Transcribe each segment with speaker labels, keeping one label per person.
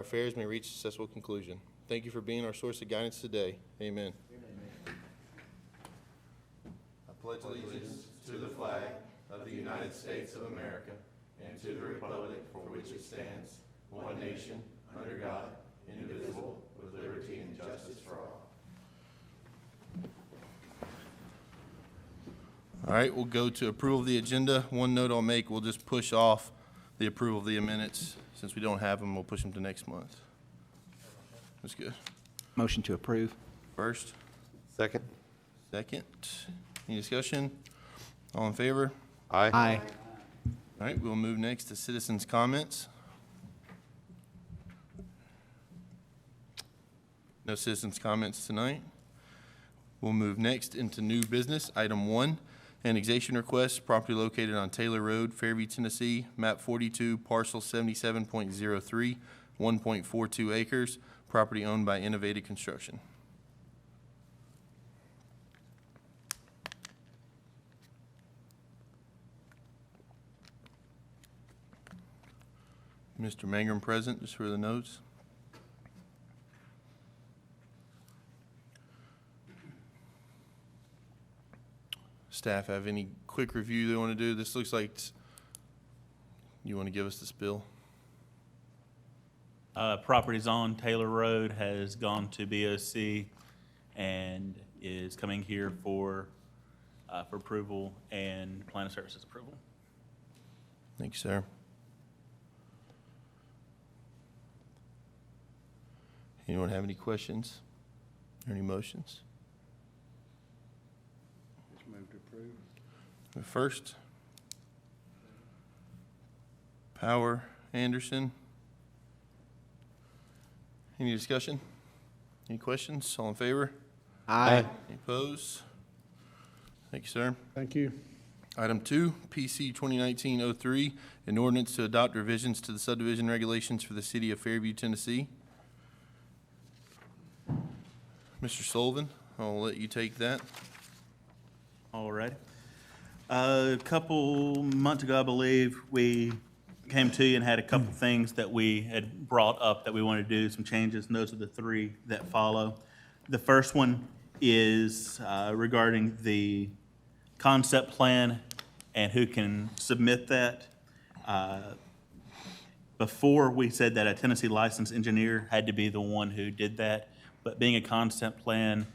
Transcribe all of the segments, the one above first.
Speaker 1: affairs may reach a successful conclusion. Thank you for being our source of guidance today. Amen. I pledge allegiance to the flag of the United States of America and to the republic for which it stands, one nation, under God, indivisible, with liberty and justice for all. All right, we'll go to approval of the agenda. One note I'll make, we'll just push off the approval of the minutes. Since we don't have them, we'll push them to next month. That's good.
Speaker 2: Motion to approve.
Speaker 1: First,
Speaker 3: Second.
Speaker 1: second. Any discussion? All in favor?
Speaker 2: Aye.
Speaker 1: All right, we'll move next to citizens' comments. No citizens' comments tonight. We'll move next into new business. Item 1, annexation request, property located on Taylor Road, Fairview, Tennessee, map 42, parcel 77.03, 1.42 acres, property owned by Innovative Construction. Mr. Mangrum present, just for the notes. Staff have any quick review they want to do? This looks like, you want to give us the spill?
Speaker 4: Properties on Taylor Road has gone to BOC and is coming here for approval and plan of services approval.
Speaker 1: Thank you, sir. Anyone have any questions or any motions?
Speaker 3: Move to approve.
Speaker 1: First, Power, Anderson. Any discussion? Any questions? All in favor?
Speaker 2: Aye.
Speaker 1: Any opposed? Thank you, sir.
Speaker 3: Thank you.
Speaker 1: Item 2, PC 2019-03, an ordinance to adopt revisions to the subdivision regulations for the city of Fairview, Tennessee. Mr. Sullivan, I'll let you take that.
Speaker 4: All right. A couple months ago, I believe, we came to you and had a couple things that we had brought up that we wanted to do, some changes, and those are the 3 that follow. The first one is regarding the concept plan and who can submit that. Before, we said that a Tennessee licensed engineer had to be the one who did that, but being a concept plan,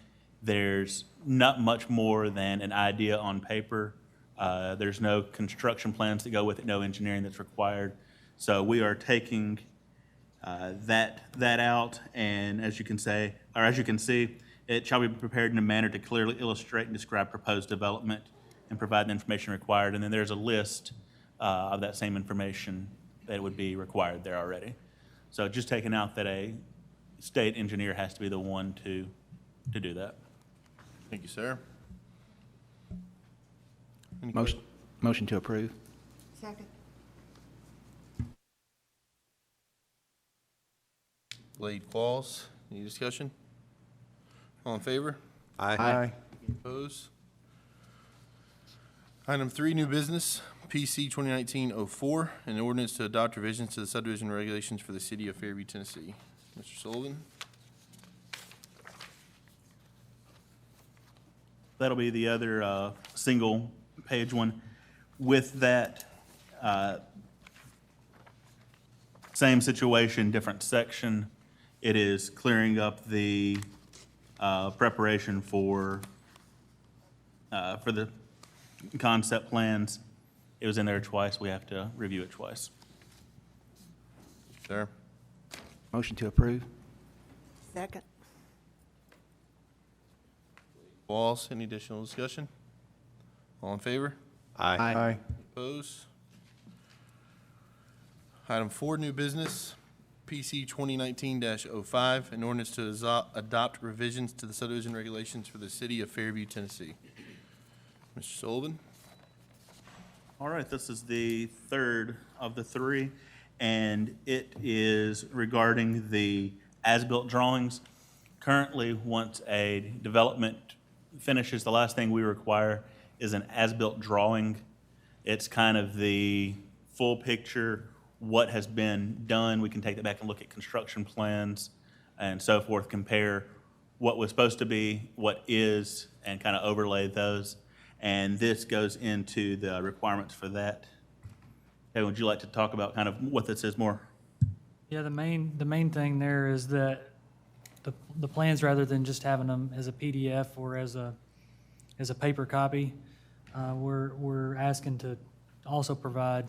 Speaker 4: there's not much more than an idea on paper. There's no construction plans that go with it, no engineering that's required. So we are taking that out, and as you can see, it shall be prepared in a manner to clearly illustrate and describe proposed development and provide the information required. And then there's a list of that same information that would be required there already. So just taking out that a state engineer has to be the one to do that.
Speaker 1: Thank you, sir. Any
Speaker 2: Motion to approve.
Speaker 5: Second.
Speaker 1: Blade Qualls, any discussion? All in favor?
Speaker 2: Aye.
Speaker 1: Opposed? Item 3, new business, PC 2019-04, an ordinance to adopt revisions to the subdivision regulations for the city of Fairview, Tennessee. Mr. Sullivan?
Speaker 4: That'll be the other single page one. With that, same situation, different section. It is clearing up the preparation for the concept plans. It was in there twice. We have to review it twice.
Speaker 1: Sir?
Speaker 2: Motion to approve.
Speaker 5: Second.
Speaker 1: Walls, any additional discussion? All in favor?
Speaker 2: Aye.
Speaker 1: Opposed? Item 4, new business, PC 2019-05, an ordinance to adopt revisions to the subdivision regulations for the city of Fairview, Tennessee. Mr. Sullivan?
Speaker 4: All right, this is the third of the 3, and it is regarding the as-built drawings. Currently, once a development finishes, the last thing we require is an as-built drawing. It's kind of the full picture, what has been done. We can take that back and look at construction plans and so forth, compare what was supposed to be, what is, and kind of overlay those. And this goes into the requirements for that. Kevin, would you like to talk about kind of what this is more?
Speaker 6: Yeah, the main thing there is that the plans, rather than just having them as a PDF or as a paper copy, we're asking to also provide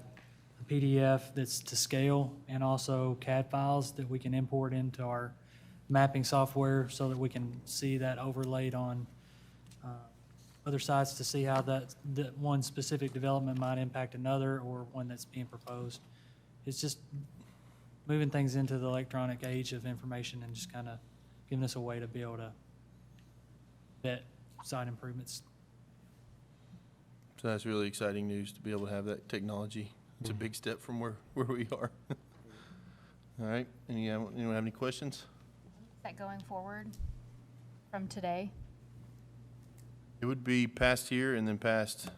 Speaker 6: a PDF that's to scale and also CAD files that we can import into our mapping software so that we can see that overlaid on other sites to see how that one specific development might impact another or one that's being proposed. It's just moving things into the electronic age of information and just kind of giving us a way to be able to vet site improvements.
Speaker 1: So that's really exciting news to be able to have that technology. It's a big step from where we are. All right, anyone have any questions?
Speaker 7: Is that going forward from today?
Speaker 1: It would be passed here and then passed.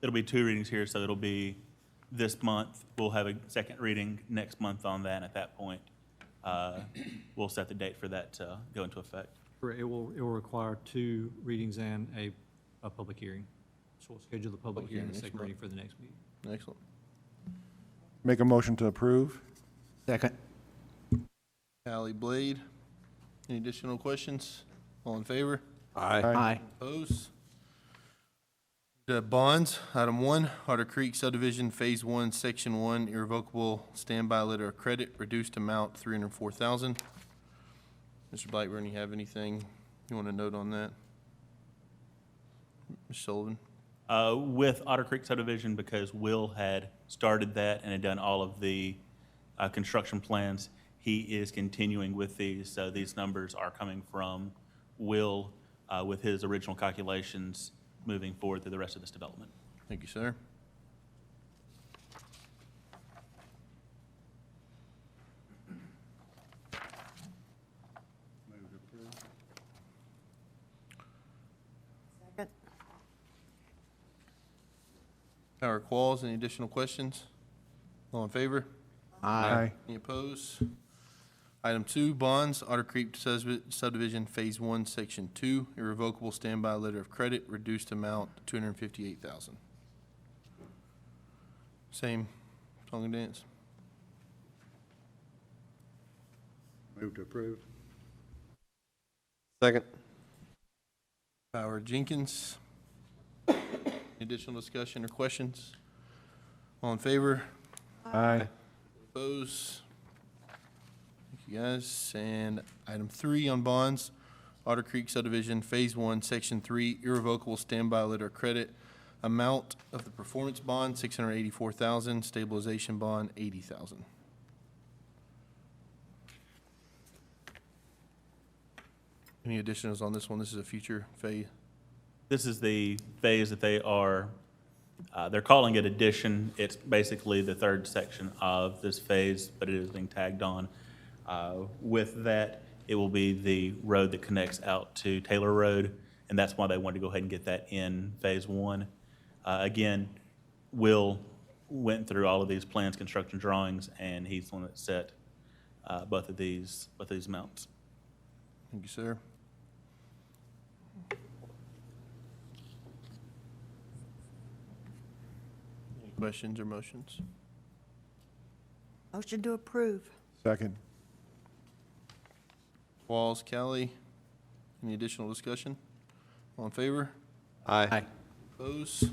Speaker 4: It'll be 2 readings here, so it'll be this month. We'll have a second reading next month on that, and at that point, we'll set the date for that to go into effect.
Speaker 8: Correct. It will require 2 readings and a public hearing. So we'll schedule the public
Speaker 1: Public
Speaker 8: hearing
Speaker 1: hearing
Speaker 8: and
Speaker 1: next
Speaker 8: second
Speaker 1: month.
Speaker 8: reading for the next meeting.
Speaker 1: Excellent.
Speaker 9: Make a motion to approve.
Speaker 2: Second.
Speaker 1: Hallie Blade, any additional questions? All in favor?
Speaker 3: Aye.
Speaker 2: Aye.
Speaker 1: Opposed? The bonds, item 1, Otter Creek subdivision, Phase 1, Section 1, irrevocable standby letter of credit, reduced amount $304,000. Mr. Blackburn, you have anything you want to note on that? Ms. Sullivan?
Speaker 4: With Otter Creek subdivision, because Will had started that and had done all of the construction plans, he is continuing with these. So these numbers are coming from Will with his original calculations moving forward through the rest of this development.
Speaker 1: Thank you, sir.
Speaker 5: Second.
Speaker 1: Howard Qualls, any additional questions? All in favor?
Speaker 2: Aye.
Speaker 1: Any opposed? Item 2, bonds, Otter Creek subdivision, Phase 1, Section 2, irrevocable standby letter of credit, reduced amount $258,000. Same song and dance.
Speaker 3: Move to approve. Second.
Speaker 1: Howard Jenkins. Any additional discussion or questions? All in favor?
Speaker 9: Aye.
Speaker 1: Opposed? Thank you, guys. And item 3 on bonds, Otter Creek subdivision, Phase 1, Section 3, irrevocable standby letter of credit. Amount of the performance bond, $684,000, stabilization bond, $80,000. Any additionals on this one? This is a future phase.
Speaker 4: This is the phase that they are, they're calling it addition. It's basically the 3rd section of this phase, but it is being tagged on. With that, it will be the road that connects out to Taylor Road, and that's why they wanted to go ahead and get that in Phase 1. Again, Will went through all of these plans, construction drawings, and he's the one that set both of these amounts.
Speaker 1: Thank you, sir. Any questions or motions?
Speaker 5: Motion to approve.
Speaker 9: Second.
Speaker 1: Walls, Kelly, any additional discussion? All in favor?
Speaker 3: Aye.
Speaker 1: Opposed?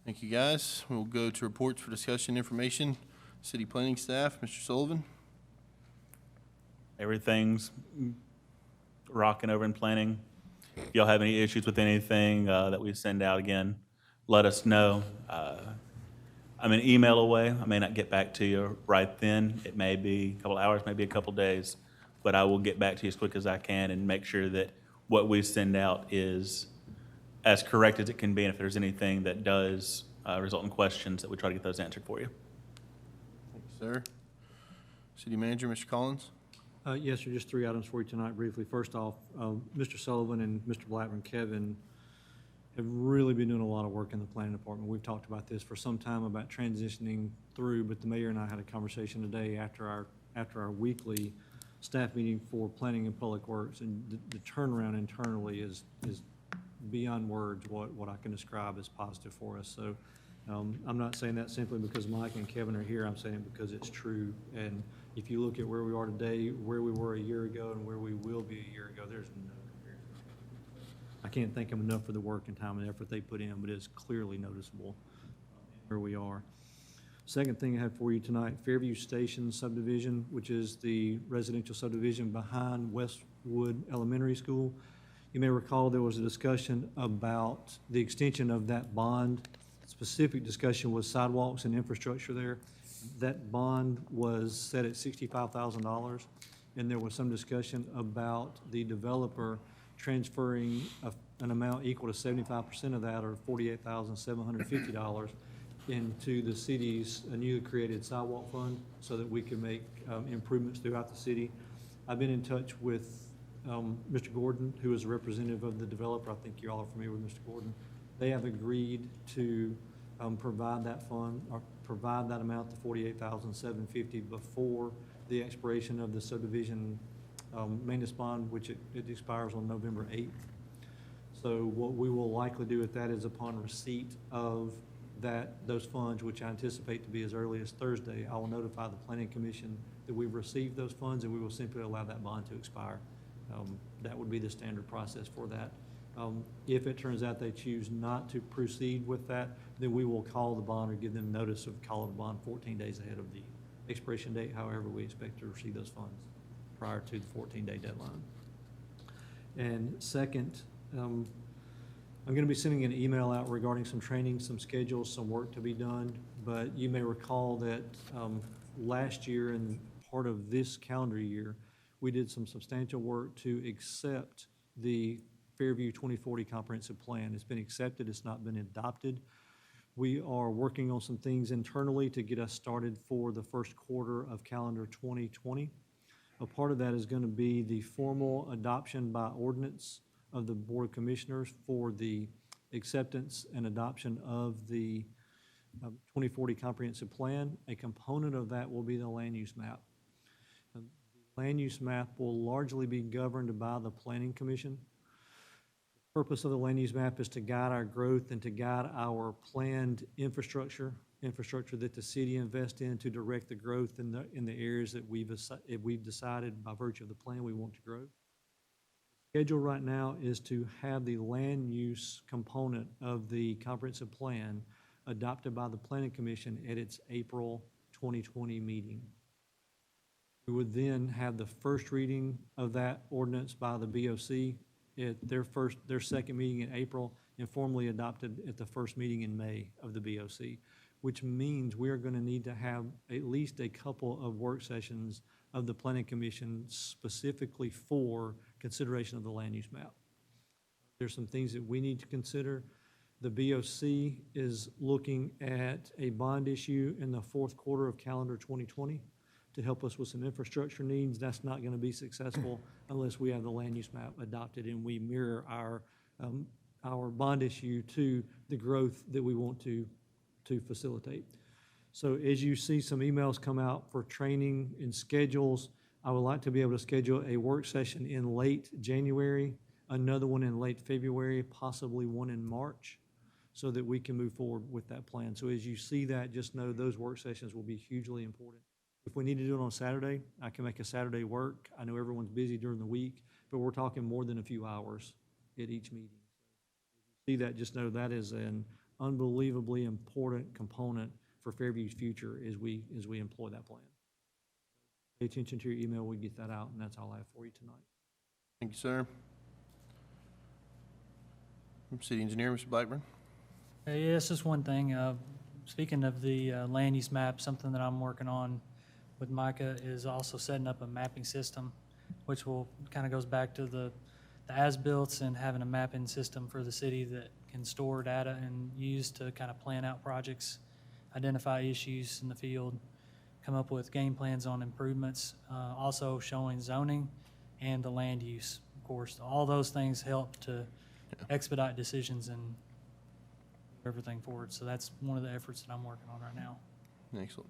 Speaker 1: Thank you, guys. We'll go to reports for discussion information. City planning staff, Mr. Sullivan.
Speaker 4: Everything's rocking over in planning. If y'all have any issues with anything that we send out, again, let us know. I'm an email away. I may not get back to you right then. It may be a couple hours, maybe a couple days, but I will get back to you as quick as I can and make sure that what we send out is as correct as it can be, and if there's anything that does result in questions, that we try to get those answered for you.
Speaker 1: Thank you, sir. City manager, Mr. Collins.
Speaker 8: Yes, sir, just 3 items for you tonight briefly. First off, Mr. Sullivan and Mr. Blackburn, Kevin, have really been doing a lot of work in the planning department. We've talked about this for some time about transitioning through, but the mayor and I had a conversation today after our weekly staff meeting for planning and public works, and the turnaround internally is beyond words what I can describe as positive for us. So I'm not saying that simply because Mike and Kevin are here. I'm saying it because it's true. And if you look at where we are today, where we were a year ago, and where we will be a year ago, there's no comparison. I can't thank them enough for the work and time and effort they put in, but it's clearly noticeable where we are. Second thing I have for you tonight, Fairview Station subdivision, which is the residential subdivision behind Westwood Elementary School. You may recall there was a discussion about the extension of that bond. Specific discussion was sidewalks and infrastructure there. That bond was set at $65,000, and there was some discussion about the developer transferring an amount equal to 75% of that, or $48,750, into the city's newly created sidewalk fund so that we can make improvements throughout the city. I've been in touch with Mr. Gordon, who is a representative of the developer. I think you all are familiar with Mr. Gordon. They have agreed to provide that fund, or provide that amount to $48,750 before the expiration of the subdivision maintenance bond, which it expires on November 8th. So what we will likely do with that is, upon receipt of those funds, which I anticipate to be as early as Thursday, I will notify the Planning Commission that we've received those funds, and we will simply allow that bond to expire. That would be the standard process for that. If it turns out they choose not to proceed with that, then we will call the bond or give them notice of call of the bond 14 days ahead of the expiration date. However, we expect to receive those funds prior to the 14-day deadline. And second, I'm going to be sending an email out regarding some training, some schedules, some work to be done. But you may recall that last year and part of this calendar year, we did some substantial work to accept the Fairview 2040 Comprehensive Plan. It's been accepted, it's not been adopted. We are working on some things internally to get us started for the first quarter of calendar 2020. A part of that is going to be the formal adoption by ordinance of the Board of Commissioners for the acceptance and adoption of the 2040 Comprehensive Plan. A component of that will be the land use map. The land use map will largely be governed by the Planning Commission. The purpose of the land use map is to guide our growth and to guide our planned infrastructure that the city invests in to direct the growth in the areas that we've decided by virtue of the plan we want to grow. Schedule right now is to have the land use component of the comprehensive plan adopted by the Planning Commission at its April 2020 meeting. We would then have the first reading of that ordinance by the BOC at their second meeting in April, and formally adopted at the first meeting in May of the BOC, which means we are going to need to have at least a couple of work sessions of the Planning Commission specifically for consideration of the land use map. There's some things that we need to consider. The BOC is looking at a bond issue in the fourth quarter of calendar 2020 to help us with some infrastructure needs. That's not going to be successful unless we have the land use map adopted and we mirror our bond issue to the growth that we want to facilitate. So as you see some emails come out for training and schedules, I would like to be able to schedule a work session in late January, another one in late February, possibly one in March, so that we can move forward with that plan. So as you see that, just know those work sessions will be hugely important. If we need to do it on Saturday, I can make a Saturday work. I know everyone's busy during the week, but we're talking more than a few hours at each meeting. So if you see that, just know that is an unbelievably important component for Fairview's future as we employ that plan. Pay attention to your email, we get that out, and that's all I have for you tonight.
Speaker 1: Thank you, sir. City Engineer, Mr. Blackburn.
Speaker 6: Yeah, it's just one thing. Speaking of the land use map, something that I'm working on with Micah is also setting up a mapping system, which will kind of goes back to the as-built and having a mapping system for the city that can store data and use to kind of plan out projects, identify issues in the field, come up with game plans on improvements, also showing zoning and the land use. Of course, all those things help to expedite decisions and everything forward. So that's one of the efforts that I'm working on right now.
Speaker 1: Excellent.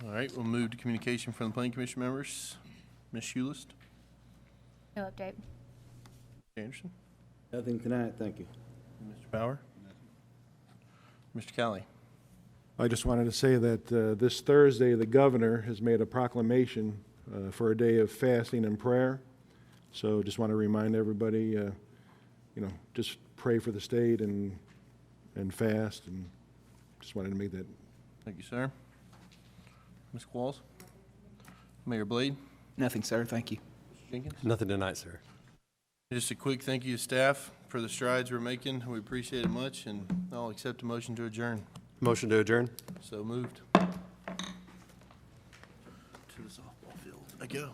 Speaker 1: All right, we'll move to communication from the planning commission members. Ms. Schulist,
Speaker 7: No update.
Speaker 1: Mr. Anderson,
Speaker 3: Nothing tonight, thank you.
Speaker 1: Mr. Bauer, Mr. Kelly.
Speaker 9: I just wanted to say that this Thursday, the governor has made a proclamation for a day of fasting and prayer. So just want to remind everybody, just pray for the state and fast, and just wanted to make that.
Speaker 1: Thank you, sir. Ms. Qualls? Mayor Blade?
Speaker 2: Nothing, sir. Thank you.
Speaker 1: Mr. Jenkins?
Speaker 3: Nothing tonight, sir.
Speaker 1: Just a quick thank you to staff for the strides we're making. We appreciate it much, and I'll accept a motion to adjourn.
Speaker 3: Motion to adjourn?
Speaker 1: So moved. To the softball field I go.